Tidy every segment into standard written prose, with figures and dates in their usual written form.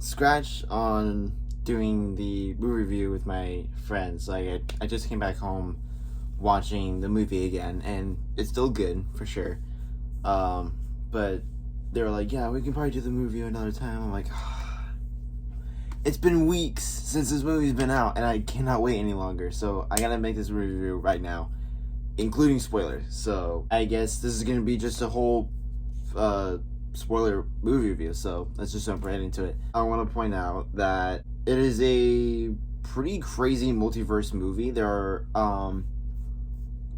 scratch on doing the movie review with my friends. Like, I just came back home watching the movie again, and it's still good, for sure. But they were like, yeah, we can probably do the movie another time. I'm like, it's been weeks since this movie's been out, and I cannot wait any longer. So I gotta make this review right now, including spoilers. So I guess this is gonna be just a whole spoiler movie review. So let's just jump right into it. I want to point out that it is a pretty crazy multiverse movie. There are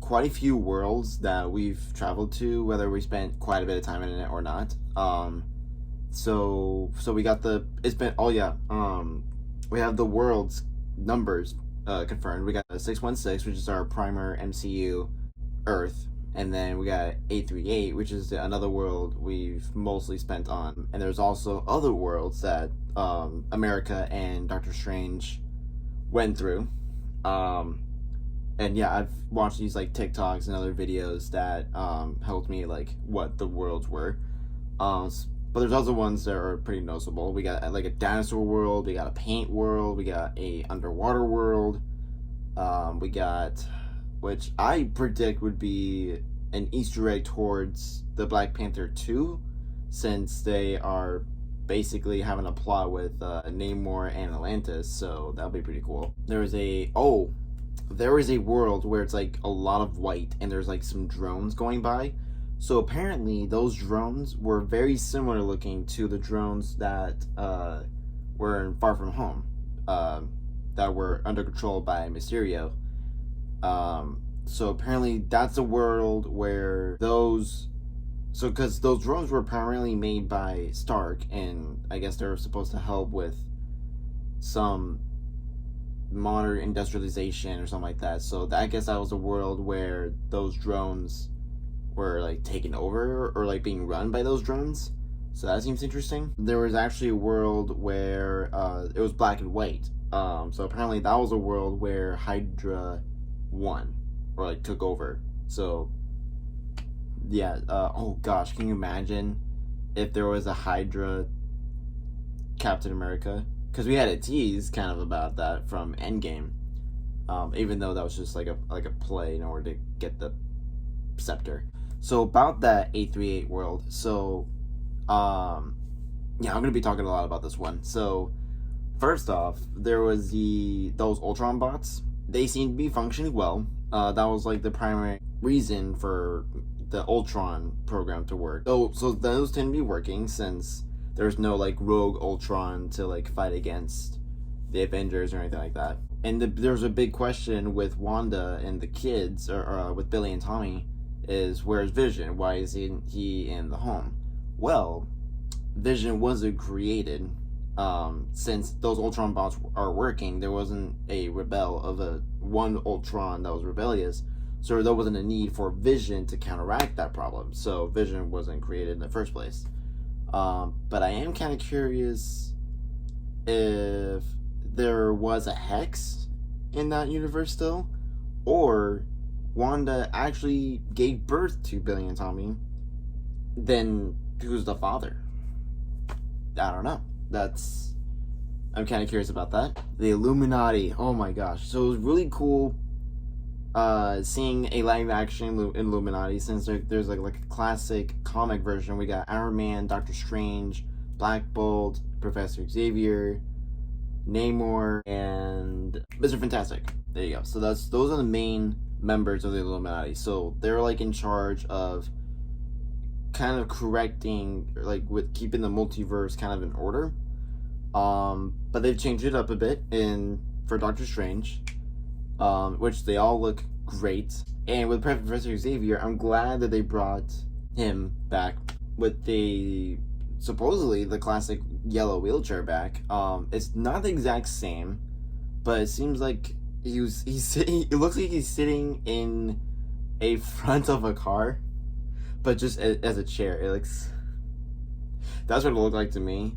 quite a few worlds that we've traveled to, whether we spent quite a bit of time in it or not. So we got we have the world's numbers confirmed. We got 616, which is our primer MCU Earth, and then we got 838, which is another world we've mostly spent on. And there's also other worlds that America and Doctor Strange went through. And yeah, I've watched these like TikToks and other videos that helped me like what the worlds were. But there's other ones that are pretty noticeable. We got like a dinosaur world, we got a paint world, we got a underwater world. We got, which I predict would be an Easter egg towards the Black Panther 2, since they are basically having a plot with Namor and Atlantis, so that'll be pretty cool. There is a world where it's like a lot of white and there's like some drones going by. So apparently those drones were very similar looking to the drones that were in Far From Home, that were under control by Mysterio. So apparently that's a world where because those drones were primarily made by Stark, and I guess they're supposed to help with some modern industrialization or something like that. So I guess that was a world where those drones were like taken over or like being run by those drones. So that seems interesting. There was actually a world where it was black and white. So apparently that was a world where Hydra won or like took over. So yeah, oh gosh, can you imagine if there was a Hydra Captain America? Because we had a tease kind of about that from Endgame, even though that was just like a play in order to get the scepter. So about that 838 world, so yeah, I'm gonna be talking a lot about this one. So first off, there was those Ultron bots. They seemed to be functioning well. That was like the primary reason for the Ultron program to work. So those tend to be working, since there's no like rogue Ultron to like fight against the Avengers or anything like that. And there's a big question with Wanda and the kids, or with Billy and Tommy, is where's Vision? Why isn't he in the home? Well, Vision wasn't created. Since those Ultron bots are working, there wasn't a one Ultron that was rebellious, so there wasn't a need for Vision to counteract that problem. So Vision wasn't created in the first place. But I am kind of curious if there was a hex in that universe still, or Wanda actually gave birth to Billy and Tommy. Then who's the father? I don't know. I'm kind of curious about that. The Illuminati. Oh my gosh. So it was really cool seeing a live action Illuminati, since there's like a classic comic version. We got Iron Man, Doctor Strange, Black Bolt, Professor Xavier, Namor, and Mr. Fantastic. There you go. So those are the main members of the Illuminati. So they're like in charge of kind of correcting, like with keeping the multiverse kind of in order. But they've changed it up a bit for Doctor Strange, which they all look great. And with Professor Xavier, I'm glad that they brought him back with supposedly the classic yellow wheelchair back. It's not the exact same, but it seems like he's sitting. It looks like he's sitting in a front of a car, but just as a chair. That's what it looked like to me.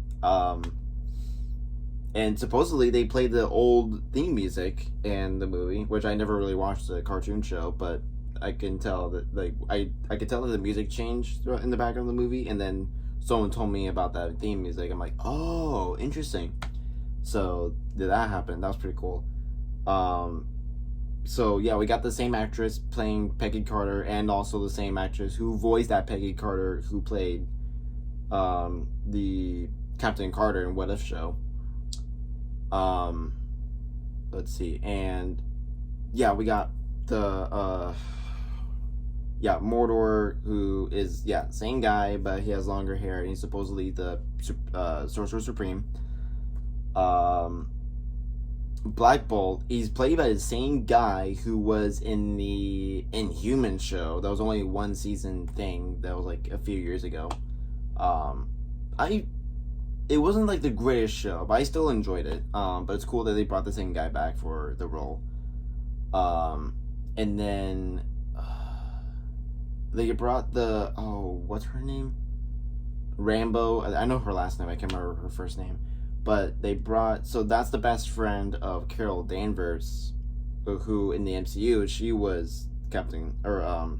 And supposedly they played the old theme music in the movie, which I never really watched the cartoon show, but I can tell that I could tell that the music changed in the background of the movie, and then someone told me about that theme music. I'm like, oh, interesting. So did that happen? That was pretty cool. So yeah, we got the same actress playing Peggy Carter, and also the same actress who voiced that Peggy Carter who played the Captain Carter in What If show. Let's see, and yeah, we got the Mordor, who is same guy, but he has longer hair, and he's supposedly the Sorcerer Supreme. Black Bolt, he's played by the same guy who was in the Inhuman show. That was only one season thing. That was like a few years ago. It wasn't like the greatest show, but I still enjoyed it. But it's cool that they brought the same guy back for the role. And then they brought what's her name? Rambo. I know her last name. I can't remember her first name. But they brought, so that's the best friend of Carol Danvers, who in the MCU, she was Captain Marvel,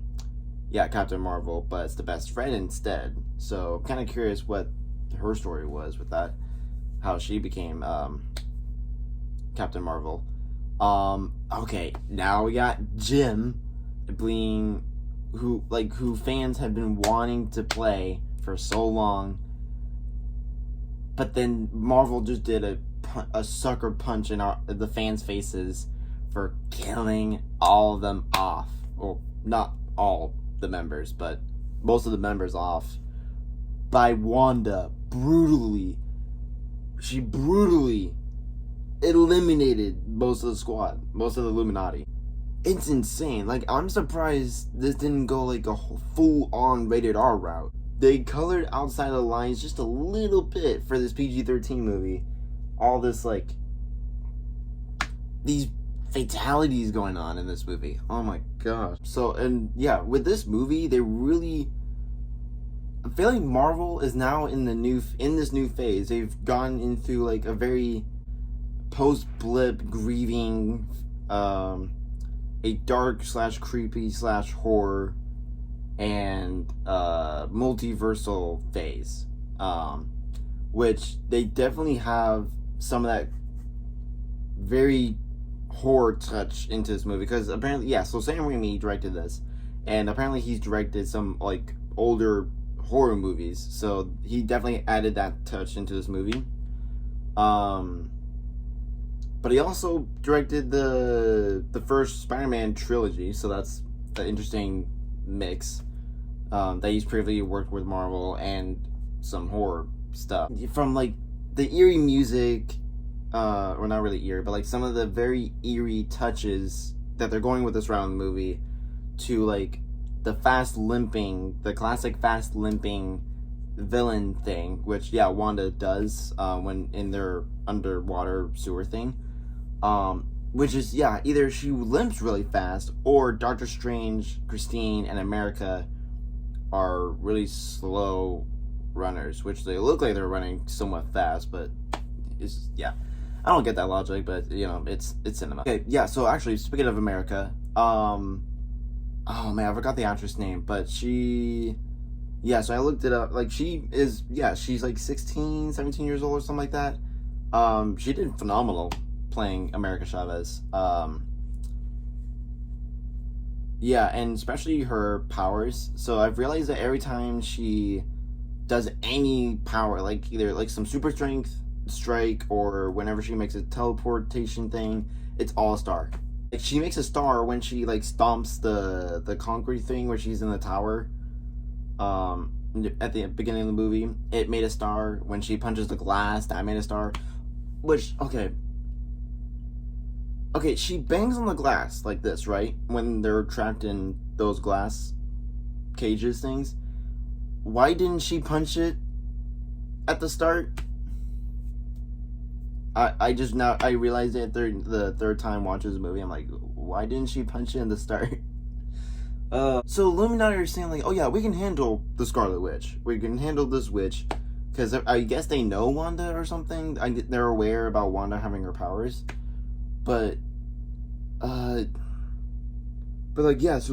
but it's the best friend instead. So I'm kind of curious what her story was with that, how she became Captain Marvel. Okay, now we got Jim, who fans have been wanting to play for so long. But then Marvel just did a sucker punch in the fans' faces for killing all of them off. Well, not all the members, but most of the members off by Wanda brutally. She brutally eliminated most of the squad, most of the Illuminati. It's insane. Like, I'm surprised this didn't go like a full-on rated R route. They colored outside of the lines just a little bit for this PG-13 movie. All this, like, these fatalities going on in this movie. Oh my gosh. So, and yeah, with this movie, they really... I'm feeling Marvel is now in this new phase. They've gone into, like, a very post-blip, grieving, a dark/creepy/horror and multiversal phase, which they definitely have some of that very horror touch into this movie, because apparently, so Sam Raimi directed this, and apparently he's directed some like older horror movies, so he definitely added that touch into this movie. But he also directed the first Spider-Man trilogy, so that's an interesting mix. That he's previously worked with Marvel and some horror stuff. From like the eerie music, or not really eerie, but like some of the very eerie touches that they're going with this round of the movie, to like the classic fast limping villain thing, which Wanda does when in their underwater sewer thing. Which is, either she limps really fast, or Doctor Strange, Christine, and America are really slow runners, which they look like they're running somewhat fast, but it's, I don't get that logic, but, it's cinema. Okay, so actually, speaking of America, oh man, I forgot the actress name, but she, so I looked it up, like, she's like 16, 17 years old or something like that. She did phenomenal playing America Chavez. And especially her powers. So I've realized that every time she does any power, like either like some super strength strike, or whenever she makes a teleportation thing, it's all a star. Like, she makes a star when she like stomps the concrete thing where she's in the tower. At the beginning of the movie, it made a star. When she punches the glass, that made a star. Which, okay, she bangs on the glass like this, right? When they're trapped in those glass cages things. Why didn't she punch it at the start? I realized it the third time watching this movie. I'm like, why didn't she punch it in the start? So Illuminati are saying like, oh yeah, we can handle the Scarlet Witch. We can handle this witch. Because I guess they know Wanda or something. They're aware about Wanda having her powers. But so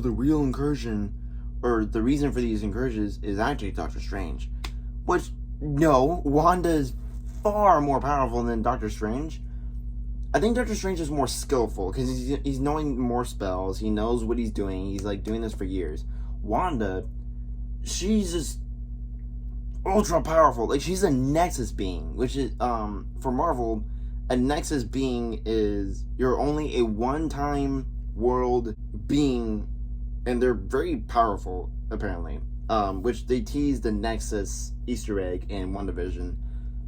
the real incursion, or the reason for these incursions, is actually Doctor Strange. Which, no, Wanda is far more powerful than Doctor Strange. I think Doctor Strange is more skillful because he's knowing more spells. He knows what he's doing. He's like doing this for years. Wanda, she's just ultra powerful. Like, she's a Nexus being, which is for Marvel, a Nexus being is you're only a one-time world being, and they're very powerful apparently. Which they teased the Nexus Easter egg in WandaVision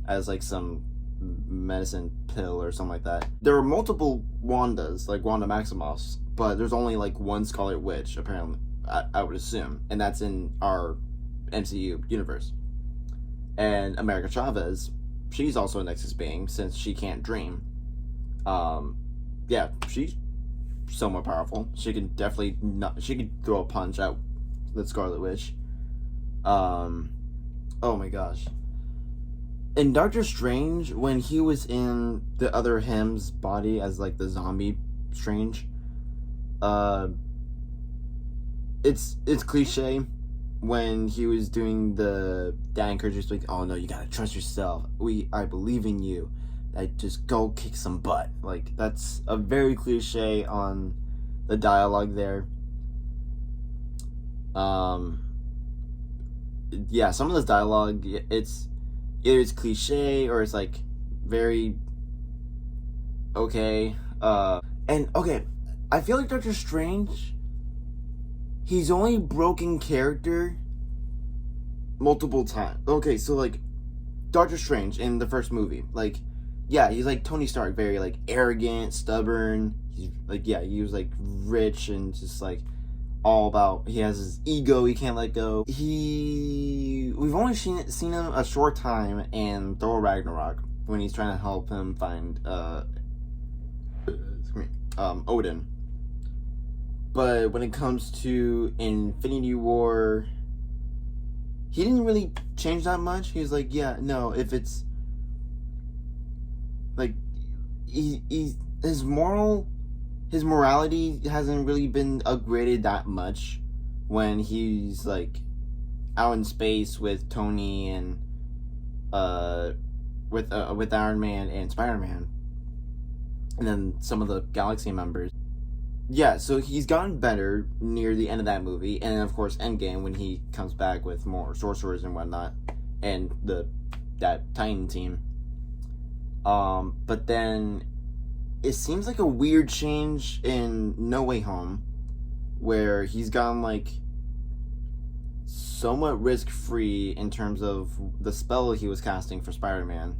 as like some medicine pill or something like that. There are multiple Wandas, like Wanda Maximoffs, but there's only like one Scarlet Witch, apparently, I would assume, and that's in our MCU universe. And America Chavez, she's also a Nexus being since she can't dream. Yeah, she's somewhat powerful. She can definitely she could throw a punch at the Scarlet Witch. Oh my gosh. In Doctor Strange, when he was in the other him's body as like the zombie Strange, it's cliche when he was doing the dad encourages like, oh no, you gotta trust yourself. I believe in you. Like, just go kick some butt. Like, that's a very cliche on the dialogue there. Yeah, some of this dialogue, it's either it's cliche or it's like very okay. And okay, I feel like Doctor Strange, he's only broken character multiple times. Okay, so like Doctor Strange in the first movie, like, yeah, he's like Tony Stark, very like arrogant, stubborn. He's like, yeah, he was like rich and just like all about, he has his ego he can't let go. We've only seen him a short time in Thor Ragnarok when he's trying to help him find Odin. But when it comes to Infinity War, he didn't really change that much. He was like, yeah, no, if it's like his morality hasn't really been upgraded that much when he's like out in space with Tony and with Iron Man and Spider-Man, and then some of the Galaxy members. Yeah, so he's gotten better near the end of that movie, and then of course Endgame when he comes back with more sorcerers and whatnot, and that Titan team. But then it seems like a weird change in No Way Home, where he's gone like somewhat risk-free in terms of the spell he was casting for Spider-Man,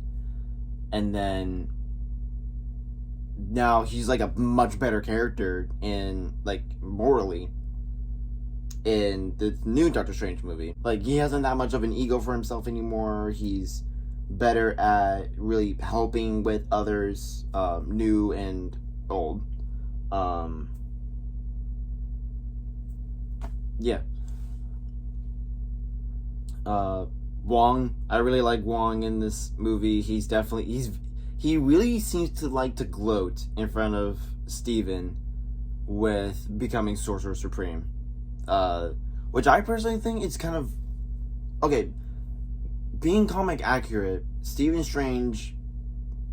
and then now he's like a much better character in like morally in the new Doctor Strange movie. Like, he hasn't that much of an ego for himself anymore. He's better at really helping with others, new and old. Yeah. Wong, I really like Wong in this movie. He really seems to like to gloat in front of Steven with becoming Sorcerer Supreme. Which I personally think it's kind of okay. Being comic accurate, Stephen Strange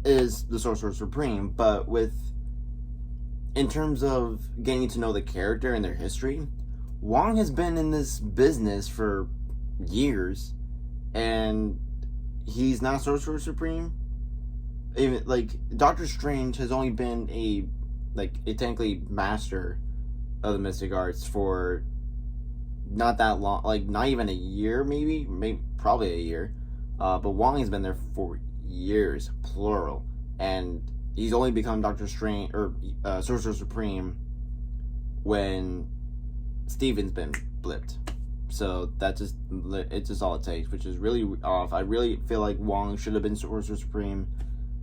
is the Sorcerer Supreme, but in terms of getting to know the character and their history, Wong has been in this business for years, and he's not Sorcerer Supreme. Even like Doctor Strange has only been a technically master of the mystic arts for not that long, like not even a year, maybe probably a year. But Wong has been there for years, plural, and he's only become Doctor Strange or Sorcerer Supreme when Steven's been blipped. So it's just all it takes, which is really off. I really feel like Wong should have been Sorcerer Supreme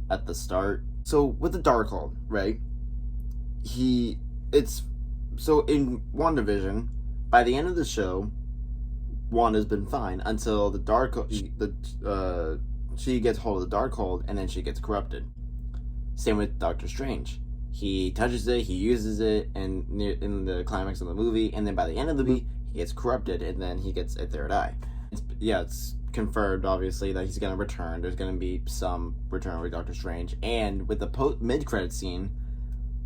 at the start. So with the Darkhold, right? So in WandaVision, by the end of the show, Wanda's been fine until she gets hold of the Darkhold, and then she gets corrupted. Same with Doctor Strange. He touches it, he uses it, and in the climax of the movie, and then by the end of the movie, he gets corrupted, and then he gets a third eye. It's confirmed, obviously, that he's gonna return. There's gonna be some return with Doctor Strange, and with the mid-credit scene,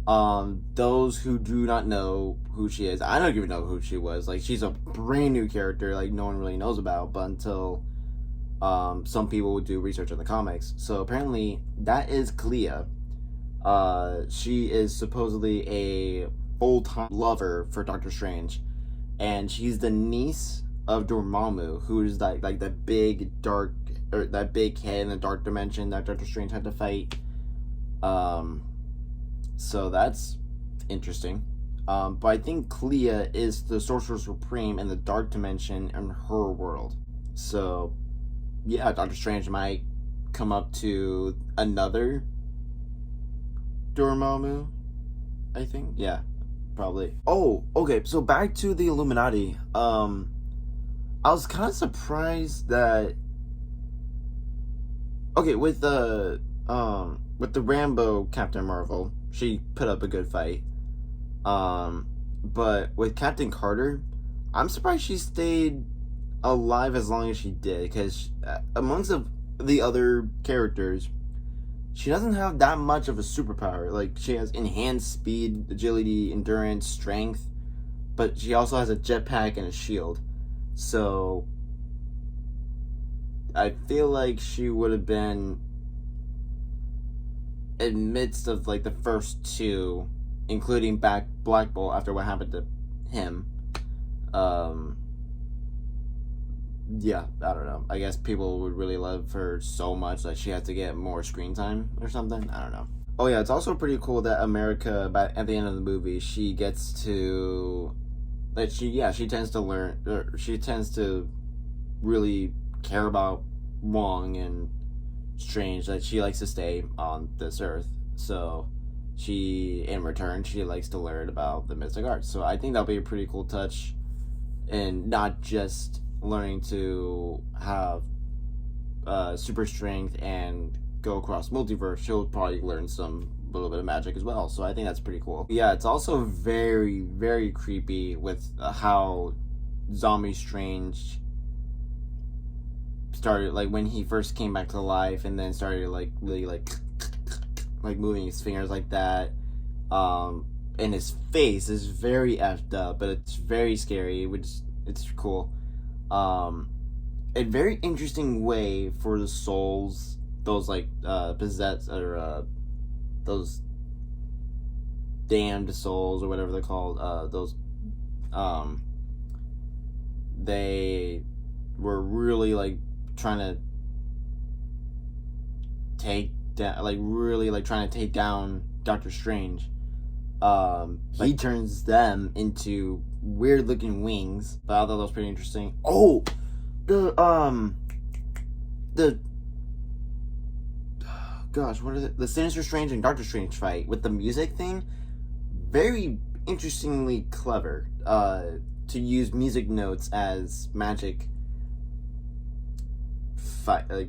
those who do not know who she is, I don't even know who she was. Like, she's a brand new character, like no one really knows about, but until some people would do research on the comics. So apparently, that is Clea. She is supposedly a full-time lover for Doctor Strange, and she's the niece of Dormammu, who is like the big dark, or that big head in the dark dimension that Doctor Strange had to fight. So that's interesting. But I think Clea is the Sorcerer Supreme in the dark dimension in her world. So yeah, Doctor Strange might come up to another Dormammu, I think. Yeah, probably. Oh, okay, so back to the Illuminati. I was kind of surprised that, okay, with the Rambo Captain Marvel, she put up a good fight. But with Captain Carter, I'm surprised she stayed alive as long as she did, because amongst the other characters, she doesn't have that much of a superpower. Like, she has enhanced speed, agility, endurance, strength, but she also has a jetpack and a shield. So I feel like she would have been in midst of like the first two, including Black Bolt after what happened to him. Yeah, I don't know. I guess people would really love her so much that she had to get more screen time or something. I don't know. Oh yeah, it's also pretty cool that America, at the end of the movie, she gets to, like, she tends to learn, or she tends to really care about Wong and Strange, that she likes to stay on this earth. So in return, she likes to learn about the mystic arts. So I think that'll be a pretty cool touch, and not just learning to have super strength and go across multiverse. She'll probably learn some little bit of magic as well. So I think that's pretty cool. Yeah, it's also very, very creepy with how Zombie Strange started, like when he first came back to life, and then started like really like moving his fingers like that. And his face is very effed up, but it's very scary, which it's cool. A very interesting way for the souls, those like possessed, or those damned souls, or whatever they're called, those they were really like trying to take down, like really like trying to take down Doctor Strange. He turns them into weird looking wings, but I thought that was pretty interesting. Oh, the gosh, what is it? The Sinister Strange and Doctor Strange fight with the music thing, very interestingly clever. To use music notes as magic fight, like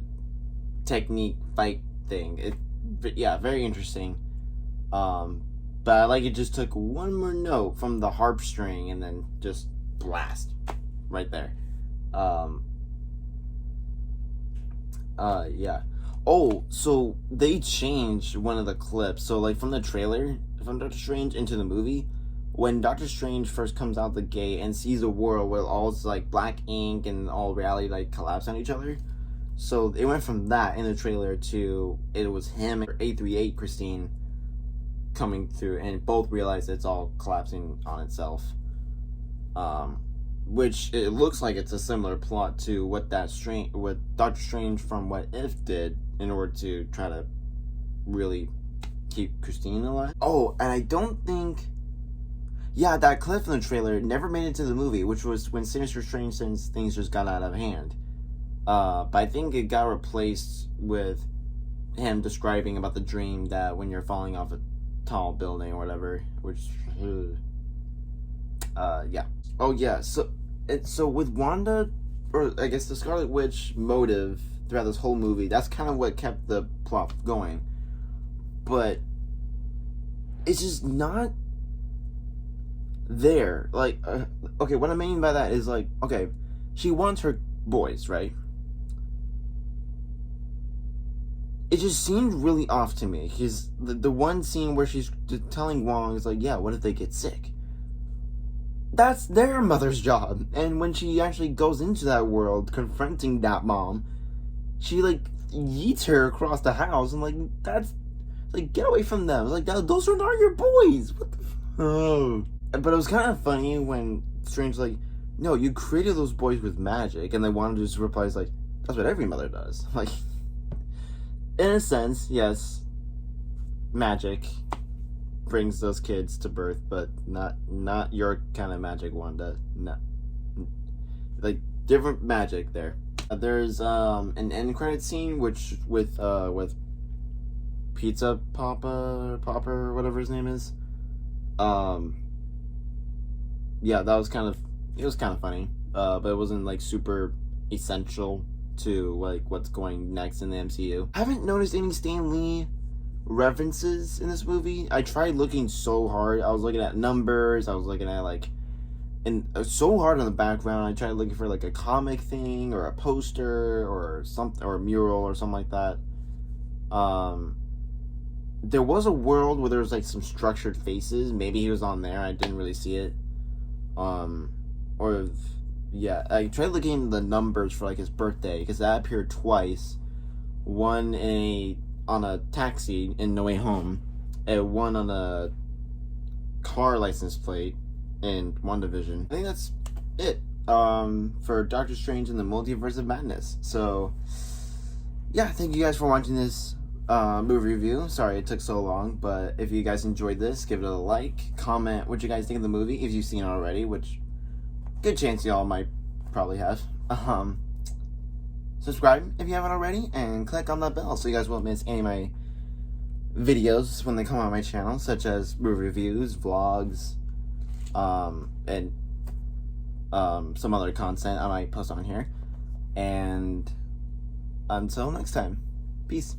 technique fight thing. Yeah, very interesting. But I like it just took one more note from the harp string and then just blast right there. Yeah. Oh, so they changed one of the clips. So like from the trailer, from Doctor Strange into the movie, when Doctor Strange first comes out the gate and sees a world where all it's like black ink and all reality like collapse on each other. So it went from that in the trailer to it was him or 838 Christine coming through, and both realize it's all collapsing on itself. Which it looks like it's a similar plot to what Doctor Strange from What If did in order to try to really keep Christine alive. Oh, and I don't think, yeah, that clip from the trailer never made it to the movie, which was when Sinister Strange since things just got out of hand. But I think it got replaced with him describing about the dream that when you're falling off a tall building or whatever, which yeah. Oh yeah, so with Wanda, or I guess the Scarlet Witch motive throughout this whole movie, that's kind of what kept the plot going. But it's just not there. Like, okay, what I mean by that is like, okay, she wants her boys, right? it just seemed really off to me. Because the one scene where she's telling Wong is like, yeah, what if they get sick? That's their mother's job. And when she actually goes into that world, confronting that mom, she, like, yeets her across the house. And, like, that's, like, get away from them. Like, those are not your boys. What the oh. But it was kind of funny when Strange, like, no, you created those boys with magic. And they wanted to just reply, like, that's what every mother does. Like, in a sense, yes, magic brings those kids to birth, but not your kind of magic, Wanda. No, like different magic there. There's an end credit scene which with Pizza Popper, whatever his name is. Yeah, that was kind of funny, but it wasn't like super essential to like what's going next in the MCU. I haven't noticed any Stan Lee references in this movie. I tried looking so hard. I was looking at numbers. I was looking at like, and so hard on the background. I tried looking for like a comic thing or a poster or something or a mural or something like that. There was a world where there was like some structured faces. Maybe he was on there. I didn't really see it. Yeah, I tried looking at the numbers for like his birthday because that appeared twice. One on a taxi in No Way Home, and one on a car license plate in WandaVision. I think that's it for Doctor Strange and the Multiverse of Madness. So yeah, thank you guys for watching this movie review. Sorry it took so long, but if you guys enjoyed this, give it a like, comment what you guys think of the movie if you've seen it already, which good chance y'all might probably have. Subscribe if you haven't already, and click on that bell so you guys won't miss any of my videos when they come on my channel, such as movie reviews, vlogs, and some other content I might post on here. And until next time, peace.